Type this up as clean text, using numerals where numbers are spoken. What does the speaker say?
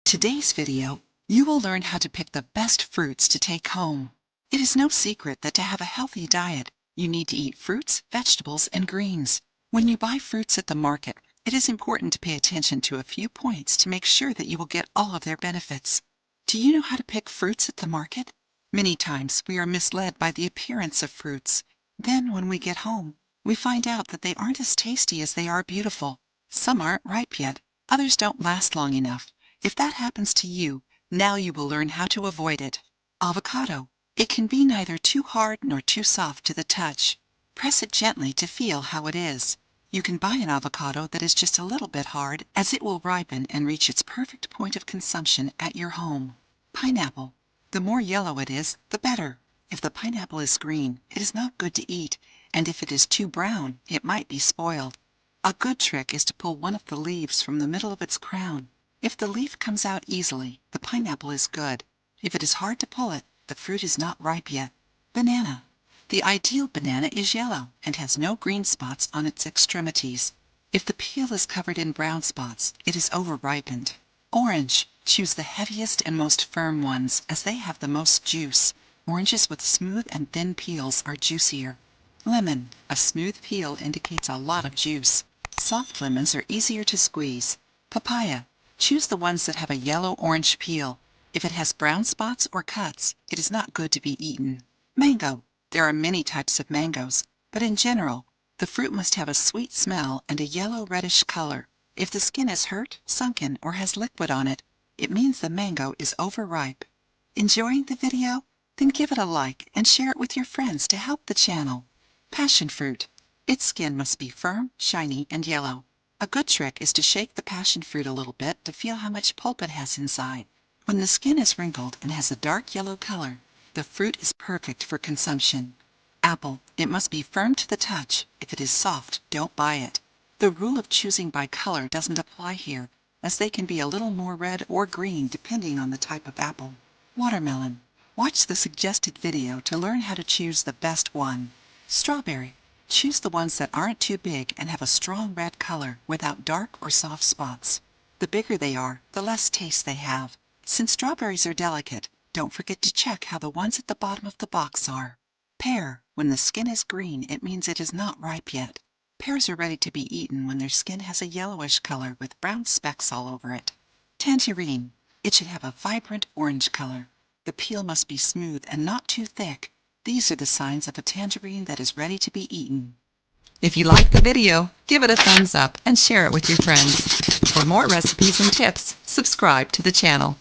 today's video, you will learn how to pick the best fruits to take home. It is no secret that to have a healthy diet, you need to eat fruits, vegetables, and greens. When you buy fruits at the market, it is important to pay attention to a few points to make sure that you will get all of their benefits. Do you know how to pick fruits at the market? Many times we are misled by the appearance of fruits. Then when we get home, we find out that they aren't as tasty as they are beautiful. Some aren't ripe yet. Others don't last long enough. If that happens to you, now you will learn how to avoid it. Avocado. It can be neither too hard nor too soft to the touch. Press it gently to feel how it is. You can buy an avocado that is just a little bit hard, as it will ripen and reach its perfect point of consumption at your home. Pineapple. The more yellow it is, the better. If the pineapple is green, it is not good to eat, and if it is too brown, it might be spoiled. A good trick is to pull one of the leaves from the middle of its crown. If the leaf comes out easily, the pineapple is good. If it is hard to pull it, the fruit is not ripe yet. Banana. The ideal banana is yellow and has no green spots on its extremities. If the peel is covered in brown spots, it is over-ripened. Orange. Choose the heaviest and most firm ones, as they have the most juice. Oranges with smooth and thin peels are juicier. Lemon. A smooth peel indicates a lot of juice. Soft lemons are easier to squeeze. Papaya. Choose the ones that have a yellow-orange peel. If it has brown spots or cuts, it is not good to be eaten. Mango. There are many types of mangoes, but in general, the fruit must have a sweet smell and a yellow-reddish color. If the skin is hurt, sunken, or has liquid on it, it means the mango is overripe. Enjoying the video? Then give it a like and share it with your friends to help the channel. Passion fruit. Its skin must be firm, shiny, and yellow. A good trick is to shake the passion fruit a little bit to feel how much pulp it has inside. When the skin is wrinkled and has a dark yellow color, the fruit is perfect for consumption. Apple. It must be firm to the touch. If it is soft, don't buy it. The rule of choosing by color doesn't apply here, as they can be a little more red or green depending on the type of apple. Watermelon. Watch the suggested video to learn how to choose the best one. Strawberry. Choose the ones that aren't too big and have a strong red color without dark or soft spots. The bigger they are, the less taste they have. Since strawberries are delicate, don't forget to check how the ones at the bottom of the box are. Pear. When the skin is green, it means it is not ripe yet. Pears are ready to be eaten when their skin has a yellowish color with brown specks all over it. Tangerine. It should have a vibrant orange color. The peel must be smooth and not too thick. These are the signs of a tangerine that is ready to be eaten. If you liked the video, give it a thumbs up and share it with your friends. For more recipes and tips, subscribe to the channel.